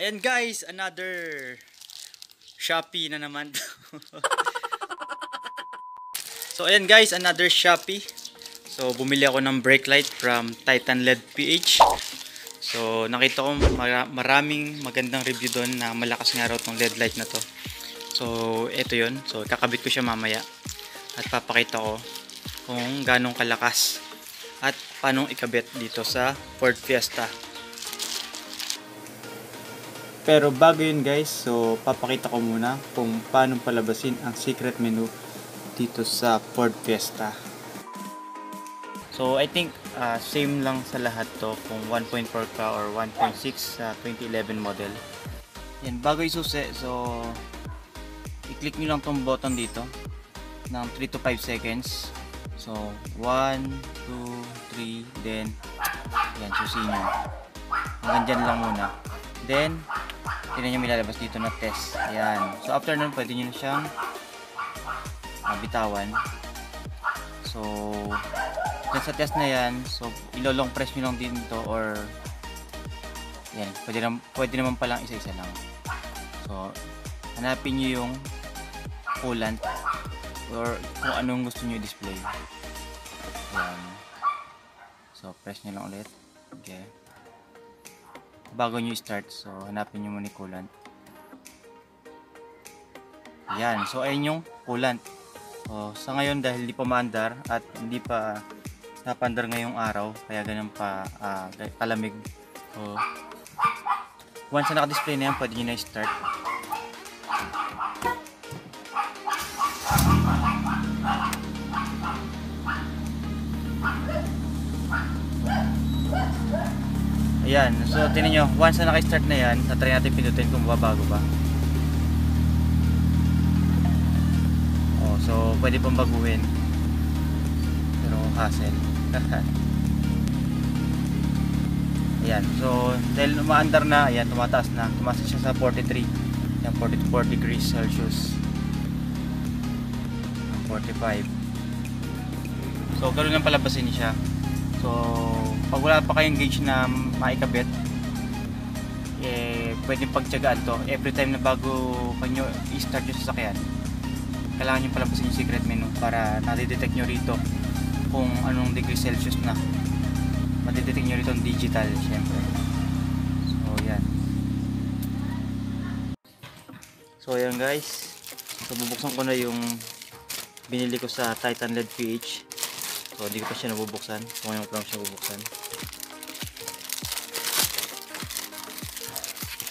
And guys, another Shopee na naman. So ayan guys, another Shopee. So bumili ako ng brake light from Titan LED PH. So nakita ko maraming magandang review doon na malakas nga raw tong LED light na to. So ito yun. So kakabit ko siya mamaya. At papakita ko kung ganong kalakas. At paano ikabit dito sa Ford Fiesta. Pero bago yun guys, so papakita ko muna kung paano palabasin ang secret menu dito sa Ford Fiesta. So I think same lang sa lahat to kung 1.4 ka or 1.6 sa 2011 model. Yan, bago isusi, so i-click nyo lang tong button dito ng 3 to 5 seconds. So 1, 2, 3, then yan, susi nyo. Hanggang dyan lang muna. Then tignan nyo may lalabas dito na test. Ayan. So after nun, pwede nyo na siyang bitawan. So dyan sa test na yan, so ilolong press nyo lang dito or yan, pwede naman palang isa-isa lang. So hanapin nyo yung coolant or kung anong gusto nyo display. Ayan. So press nyo lang ulit. Okay. Bago nyo start, so hanapin nyo muna yung coolant. Ayan, so ayun yung coolant. So sa ngayon, dahil hindi pa maandar at hindi pa napandar ngayong araw, kaya ganun pa kalamig. So once na naka-display na yan, pwede nyo na start. Ayan, so tingnan nyo, once na naka-start na yan, natry natin pindutin kung babago ba. Oh, so pwede pang baguhin. Pero hassle. Ayan, so dahil umaandar na, ayan, tumataas na. Tumaas siya sa 43. Ayan, 44 degrees Celsius. 45. So ganoon lang palabasin siya. So pag wala pa kayong gauge na maikabit, pwedeng pagtiyagaan to. Every time na bago kanyo i-start yung sasakyan, kailangan nyo palabasin yung secret menu para nadidetect nyo rito kung anong degree Celsius na. Madidetect nyo rito ang digital, syempre. So yan. So yan guys, so bubuksan ko na yung binili ko sa Titan LED PH. So hindi ko pa siya nabubuksan. So ngayon ko lang siya bubuksan.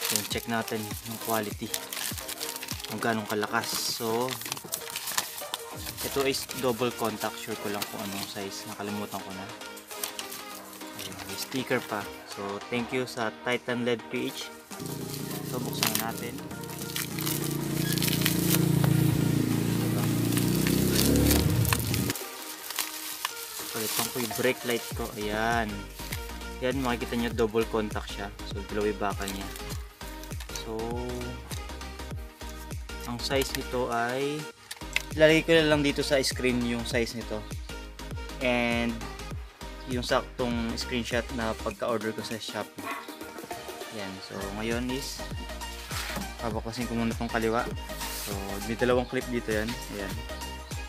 So check natin yung quality. Kung ganong kalakas. So ito is double contact. Sure ko lang kung anong size. Nakalimutan ko na. Ayun, may sticker pa. So thank you sa Titan LED PH. So buksan na natin. Palitan ko yung brake light ko. Ayan. Yan, makikita nyo double contact siya. So dalawa yung bakal niya. So ang size nito ay ilalagay ko na lang dito sa screen yung size nito. And yung saktong screenshot na pagka-order ko sa Shopee. Yan. So ngayon is pabaklasin ko muna itong kaliwa. So may dalawang clip dito yan. Ayan.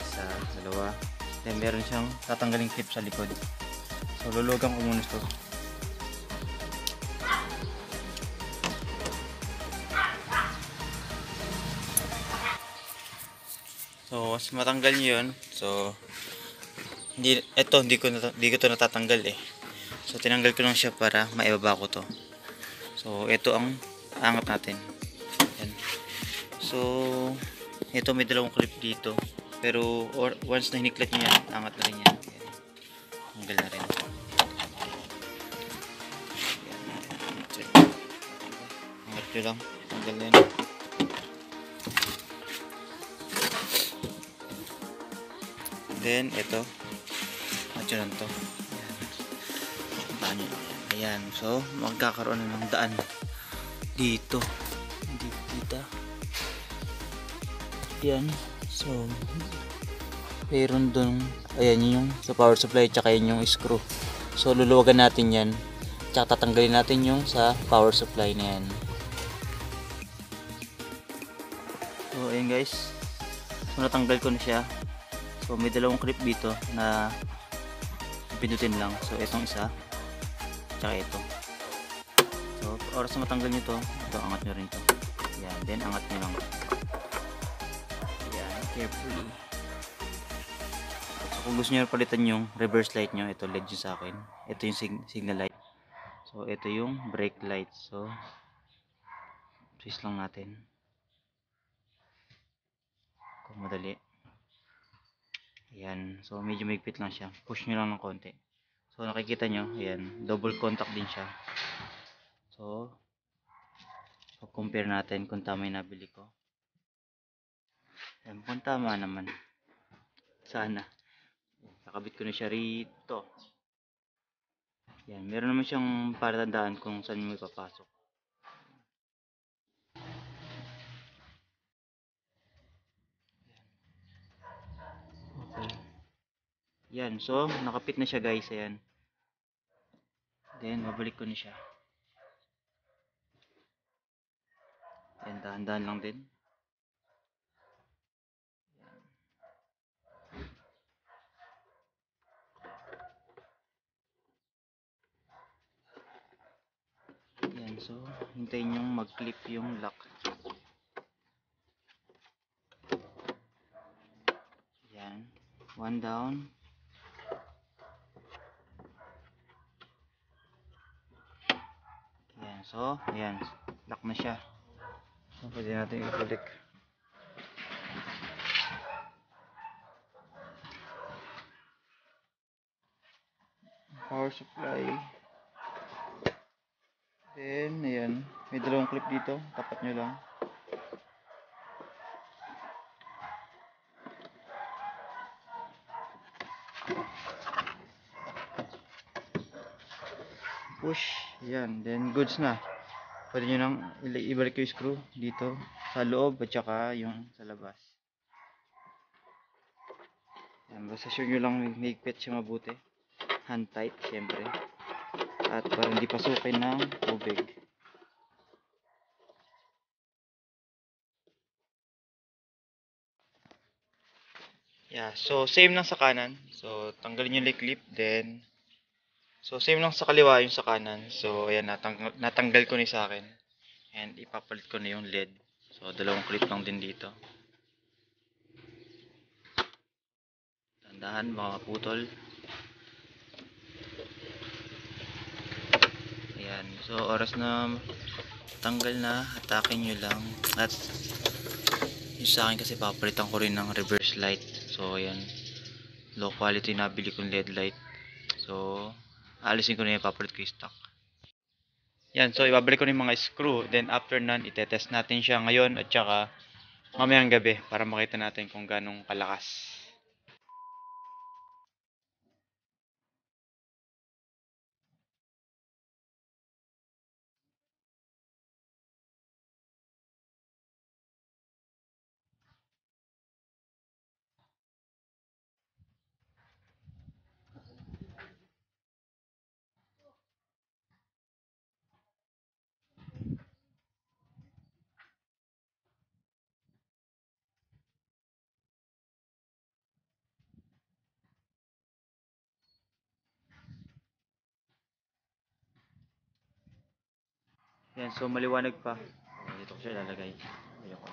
Isa, dalawa. Then meron siyang tatanggaling clip sa likod. So lulugan ko muna ito. So once matanggal niyo 'yon, so hindi ko natatanggal eh. So tinanggal ko lang siya para maibaba ko to. So ito ang angat natin. Yan. So ito may dalawang clip dito. Pero once na hiniklat niya yan, angat na rin yan. Tanggal na rin. Angat nyo lang. Tanggal na yan. Then, ito. Angat nyo lang to. Ayan. Ayan. So, magkakaroon na ng daan. Dito. Dito. Ayan. So, mayroon doon, ayan yung sa power supply, tsaka yun yung screw. So, luluwagan natin yan, tsaka tatanggalin natin yung sa power supply na yan. ayun guys. So natanggal ko na siya. So may dalawang clip dito na pinutin lang. So itong isa, tsaka ito. So oras na matanggal nyo to, ito angat nyo rin to. Yan, then angat nyo lang. Yan, carefully. So kung gusto nyo palitan yung reverse light nyo, ito LED yun sa akin. Ito yung signal light. So ito yung brake light. So twist lang natin kung madali. Ayan, so medyo maigpit lang siya. Push nyo lang ng konti. So nakikita nyo, ayan, double contact din siya. So compare natin kung tama yung nabili ko. Ayan, kung tama naman. Sana. Nakabit ko na siya rito. Ayan, meron naman siyang palatandaan kung saan mo ipapasok. Okay. Yan, so nakapit na siya guys, ayan. Then babalik ko na siya. Ayan, dahan-dahan lang din. Ayan, so hintayin yung mag-clip yung lock. Ayan, one down. Ayan, so ayan, lock na siya. So pwede natin i-balik. Power supply. Then, ayan. May dalawang clip dito. Tapat nyo lang. Push. Ayan. Then, goods na. Pwede nyo nang ibalik yung screw dito sa loob at saka yung sa labas. Ayan. Basta sure nyo lang mahigpit siya mabuti. Hand tight, syempre. At para hindi pasukin ng tubig. Yeah, so same lang sa kanan. So tanggalin yung clip, then so same lang sa kaliwa yung sa kanan. So ayan, natanggal ko ni sa akin. And ipapalit ko na yung LED. So dalawang clip lang din dito. Tandahan baka maputol. Ayan, so oras na tanggal na, atakin nyo lang. At yung sa akin kasi papalitan ko rin ng reverse light. So ayan, low quality nabili kong LED light. So alisin ko na yung papalit ko yung stock. Yan, so ibabalik ko na yung mga screw. Then after nun, itetest natin siya ngayon at saka mamayang gabi para makita natin kung ganong kalakas. Yan, so maliwanag pa. Dito ko siya lalagay. Ayoko.